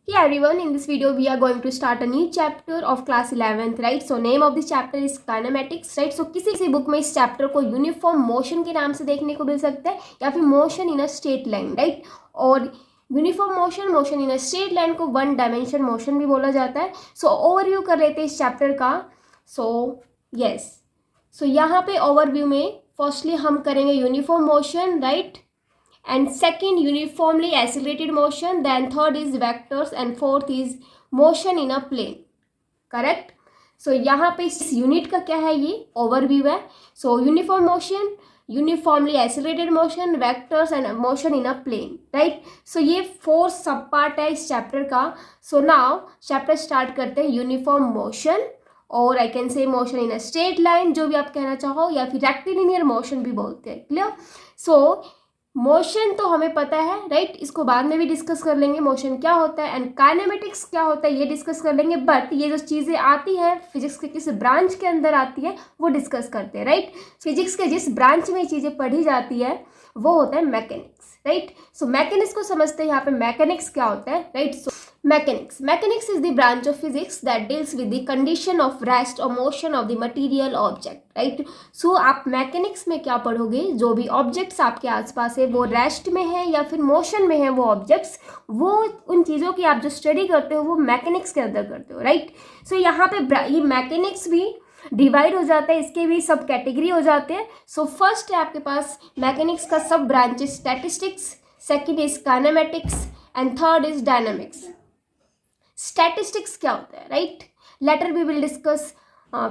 Hey everyone, in this video we are going to start a new chapter of class 11th, right? So name of this chapter is kinematics, right? So किसी book में इस chapter को uniform motion के नाम से देखने को मिल सकता है या फिर motion in a straight line, right? और uniform motion in a straight line को वन डायमेंशन मोशन भी बोला जाता है. सो ओवरव्यू कर लेते हैं इस चैप्टर का. सो यहाँ पे ओवरव्यू में फर्स्टली हम करेंगे uniform motion, right? And second, uniformly accelerated motion. Then third is vectors and fourth is motion in a plane. Correct? So यहाँ पे इस यूनिट का क्या है, ये ओवरव्यू है. So uniform motion, uniformly accelerated motion, vectors and motion in a plane, right? So ये 4 सब पार्ट है इस चैप्टर का. सो नाउ चैप्टर स्टार्ट करते हैं. यूनिफॉर्म मोशन, और I can say motion in a straight line, जो भी आप कहना चाहो, या फिर रेक्टिलिनियर मोशन भी बोलते हैं. क्लियर? सो मोशन तो हमें पता है, राइट? इसको बाद में भी डिस्कस कर लेंगे, मोशन क्या होता है एंड काइनेमेटिक्स क्या होता है ये डिस्कस कर लेंगे. बट ये जो चीज़ें आती हैं फिजिक्स के किस ब्रांच के अंदर आती है वो डिस्कस करते हैं, राइट? फिजिक्स के जिस ब्रांच में ये चीज़ें पढ़ी जाती है वो होता है मैकेनिक्स, राइट? सो मैकेनिक्स को समझते हैं. यहाँ पे मैकेनिक्स क्या होता है, right? So mechanics is the branch of physics that deals with the condition of rest और motion of the material object, right? So आप मैकेनिक्स में क्या पढ़ोगे, जो भी ऑब्जेक्ट्स आपके आसपास है वो रेस्ट में है या फिर मोशन में है, वो ऑब्जेक्ट्स, वो उन चीज़ों की आप जो स्टडी करते हो वो मैकेनिक्स के अंदर करते हो, राइट? सो यहाँ पे ये मैकेनिक्स भी डिवाइड हो जाता है, इसके भी सब कैटेगरी हो जाते हैं. सो फर्स्ट है आपके पास मैकेनिक्स का सब branches statistics, second is kinematics and third is dynamics. Statistics क्या होता है, right? Later we will discuss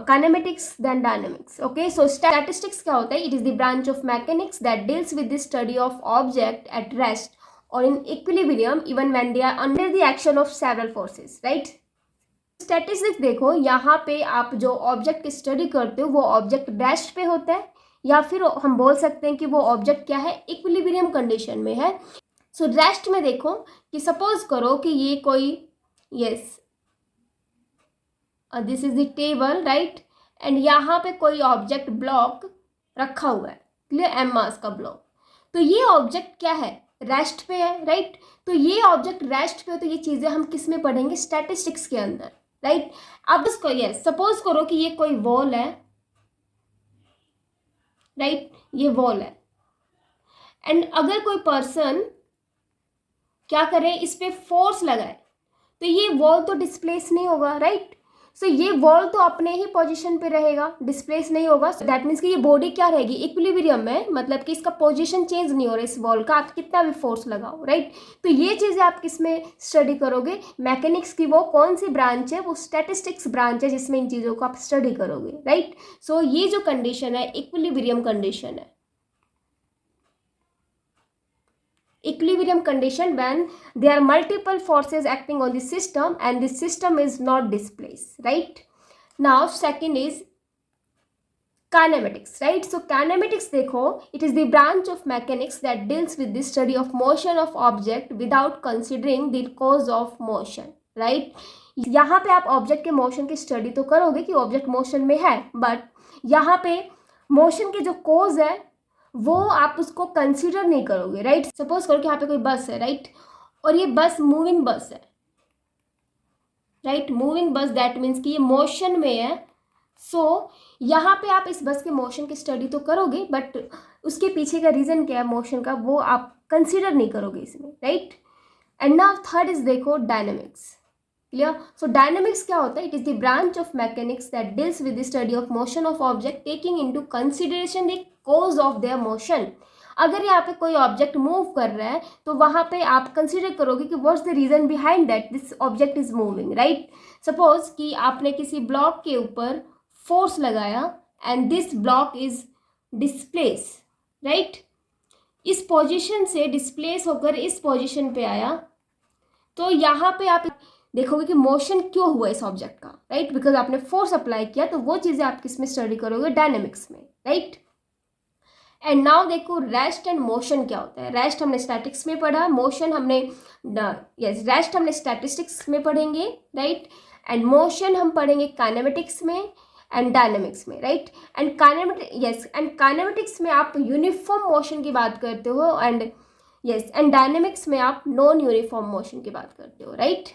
kinematics then dynamics. Okay, so statistics क्या होता है? It is the branch of mechanics that deals with the study of object at rest or in equilibrium even when they are under the action of several forces, right? Statistics देखो, यहाँ पे आप जो object की study करते हो वो object rest पे होता है, या फिर हम बोल सकते हैं कि वो ऑब्जेक्ट क्या है, इक्विलिब्रियम कंडीशन में है. सो रेस्ट में देखो कि सपोज करो कि ये कोई, yes, this is the table, right? And यहाँ पे कोई ऑब्जेक्ट ब्लॉक रखा हुआ है, क्लियर? एम मास का ब्लॉक. तो ये ऑब्जेक्ट क्या है, रेस्ट पे है, राइट? तो ये ऑब्जेक्ट रेस्ट पे हो, तो ये चीज़ें हम किस में पढ़ेंगे, स्टैटिस्टिक्स के अंदर, राइट? अब इसको यस सपोज करो कि ये कोई वॉल है, राइट? ये वॉल है एंड अगर कोई पर्सन क्या करे, इस पे फोर्स लगाए तो ये वॉल तो डिस्प्लेस नहीं होगा, राइट? सो ये वॉल तो अपने ही पोजीशन पे रहेगा, डिस्प्लेस नहीं होगा. दैट मीन्स कि ये बॉडी क्या रहेगी, इक्विलिब्रियम में, मतलब कि इसका पोजीशन चेंज नहीं हो रहा इस वॉल का, आप कितना भी फोर्स लगाओ, राइट? तो ये चीज़ें आप किस में स्टडी करोगे, मैकेनिक्स की वो कौन सी ब्रांच है, वो स्टैटिस्टिक्स ब्रांच है जिसमें इन चीज़ों को आप स्टडी करोगे, राइट? सो ये जो कंडीशन है इक्विलिब्रियम कंडीशन है. Equilibrium condition when there are multiple forces acting on the system and the system is not displaced, right? Now second is kinematics, right? So kinematics देखो, it is the branch of mechanics that deals with the study of motion of object without considering the cause of motion, right? यहाँ पे आप object के motion की study तो करोगे कि object motion में है, बट यहाँ पे मोशन के जो कोज है वो आप उसको कंसीडर नहीं करोगे, राइट? सपोज करो कि यहाँ पे कोई बस है, राइट? और ये बस मूविंग बस है, राइट? मूविंग बस, दैट मीन्स कि ये मोशन में है. सो यहाँ पे आप इस बस के मोशन की स्टडी तो करोगे, बट उसके पीछे का रीज़न क्या है मोशन का, वो आप कंसीडर नहीं करोगे इसमें, right? And now third is देखो डायनामिक्स. क्लियर? सो डायनामिक्स क्या होता है? It is the branch of mechanics that deals with the study of motion of object taking into consideration the cause of their motion. अगर यहाँ पे कोई object move कर रहा है तो वहाँ पे आप कंसीडर करोगे कि what's the reason behind that this object is moving, right? Suppose कि आपने किसी ब्लॉक के ऊपर फोर्स लगाया and this block is displace, right? इस पोजीशन से डिस्प्लेस होकर इस पोजीशन पे आया, तो यहाँ पे आप देखोगे कि मोशन क्यों हुआ इस ऑब्जेक्ट का, राइट? बिकॉज आपने फोर्स अप्लाई किया. तो वो चीज़ें आप किस में स्टडी करोगे, डायनेमिक्स में, राइट? एंड नाउ देखो रेस्ट एंड मोशन क्या होता है. रेस्ट हमने स्टैटिक्स में पढ़ा, मोशन हमने रेस्ट हमने स्टैटिस्टिक्स में पढ़ेंगे, राइट? एंड मोशन हम पढ़ेंगे काइनेमेटिक्स में एंड डायनेमिक्स में, राइट? एंड काइनेमेटिक्स में आप यूनिफॉर्म मोशन की बात करते हो एंड यस, एंड डायनेमिक्स में आप नॉन यूनिफॉर्म मोशन की बात करते हो, राइट?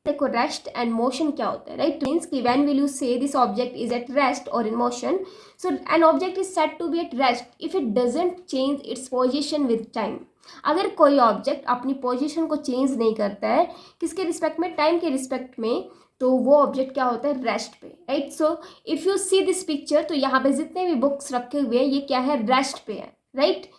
देखो रेस्ट एंड मोशन क्या होता है, राइट? मीन्स कि when will you say this object is at rest और in motion, so an object is said to be at rest if it doesn't change its position with time. अगर कोई object अपनी position को change नहीं करता है, किसके respect में? टाइम के रिस्पेक्ट में, तो वो ऑब्जेक्ट क्या होता है? रेस्ट पे, right? So if you see this picture, तो यहाँ पे जितने भी बुक्स रखे हुए हैं ये क्या है? रेस्ट पे है, राइट?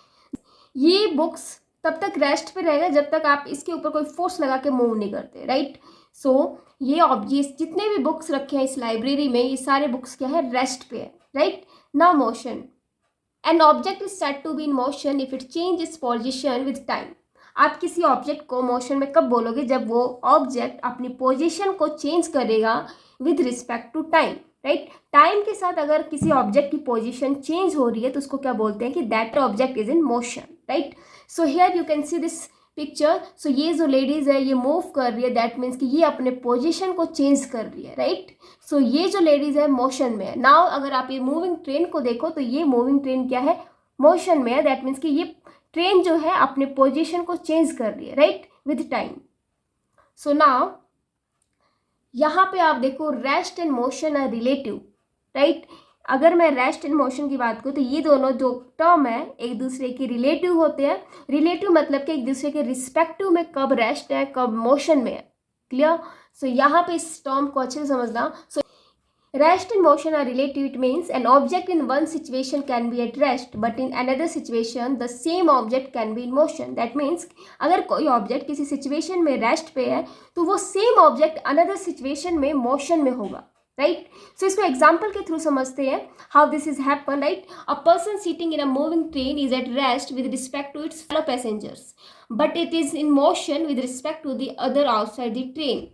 ये बुक्स तब तक रेस्ट पे रहेगा जब तक आप इसके ऊपर कोई फोर्स लगा के मूव नहीं करते, राइट? सो ये ऑब्जेक्ट जितने भी बुक्स रखे हैं इस लाइब्रेरी में, ये सारे बुक्स क्या है? रेस्ट पे है, राइट? ना motion. An object is said to be in motion if it change its position with time. आप किसी ऑब्जेक्ट को मोशन में कब बोलोगे? जब वो ऑब्जेक्ट अपनी पोजीशन को चेंज करेगा with respect to time, right? Time के साथ अगर किसी ऑब्जेक्ट की पोजीशन चेंज हो रही है तो उसको क्या बोलते हैं? कि that object is in motion, right? So here you can see this picture. So ये जो लेडीज है ये मूव कर रही है, दैट मीन्स कि ये अपने पोजीशन को चेंज कर रही है, राइट? सो ये जो लेडीज है मोशन में है। नाउ अगर आप ये मूविंग ट्रेन को देखो तो ये मूविंग ट्रेन क्या है? मोशन में है। दैट मीन्स कि ये ट्रेन जो है अपने पोजीशन को चेंज कर रही है, right? With time. So now यहाँ पे आप देखो rest and motion are relative, right? अगर मैं रेस्ट एंड मोशन की बात करूँ तो ये दोनों जो टर्म है एक दूसरे के रिलेटिव होते हैं। रिलेटिव मतलब कि एक दूसरे के रिस्पेक्टिव में कब रेस्ट है कब मोशन में है। क्लियर? सो यहाँ पे इस टर्म को अच्छे से समझना। So rest and motion are relative. It means an object in one situation can be at rest but in another situation the same object can be in motion. That means अगर कोई object किसी situation में rest पे है तो वो same object another situation में motion में होगा, राइट? सो इसको एग्जाम्पल के थ्रू समझते हैं how this is happen, right? A person sitting in a moving train is at rest with respect to its fellow passengers but it is in motion with respect to the other outside the train.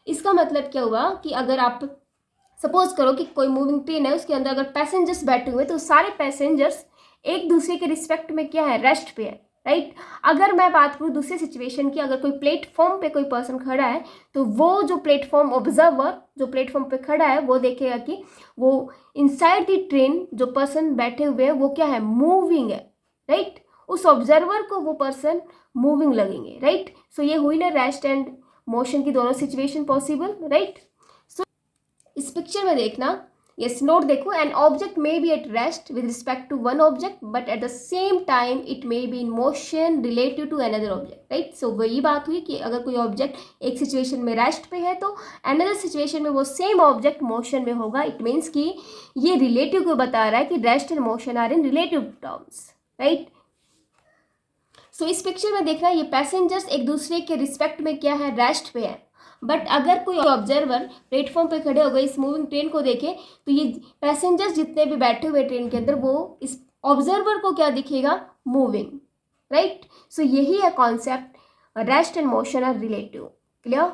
इसका मतलब क्या हुआ कि अगर आप suppose करो कि कोई मूविंग ट्रेन है, उसके अंदर अगर पैसेंजर्स बैठे हुए तो सारे पैसेंजर्स एक दूसरे के रिस्पेक्ट में क्या है? रेस्ट पे है, राइट? अगर मैं बात करूँ दूसरी सिचुएशन की, अगर कोई प्लेटफॉर्म पे कोई पर्सन खड़ा है तो वो जो प्लेटफॉर्म ऑब्जर्वर जो प्लेटफॉर्म पे खड़ा है वो देखेगा कि वो इनसाइड द ट्रेन जो पर्सन बैठे हुए हैं वो क्या है? मूविंग है, राइट? उस ऑब्जर्वर को वो पर्सन मूविंग लगेंगे, राइट? सो ये हुई ना रेस्ट एंड मोशन की दोनों सिचुएशन पॉसिबल, राइट? सो इस पिक्चर में देखना, यस नोट देखो, an object may be at rest with respect to one object but at the same time it may be in motion relative to another object, right? So वही बात हुई कि अगर कोई ऑब्जेक्ट एक सिचुएशन में rest पे है तो अनदर सिचुएशन में वो सेम ऑब्जेक्ट मोशन में होगा। इट मीन्स कि ये रिलेटिव को बता रहा है कि rest and motion are in relative terms, right? So इस पिक्चर में देखना ये पैसेंजर्स एक दूसरे के रिस्पेक्ट में क्या है? रेस्ट पे है। बट अगर कोई ऑब्जर्वर प्लेटफॉर्म पे खड़े हो गए इस मूविंग ट्रेन को देखे तो ये पैसेंजर्स जितने भी बैठे हुए ट्रेन के अंदर वो इस ऑब्जर्वर को क्या दिखेगा? Moving, right? सो यही है concept rest and motion are relative. Clear?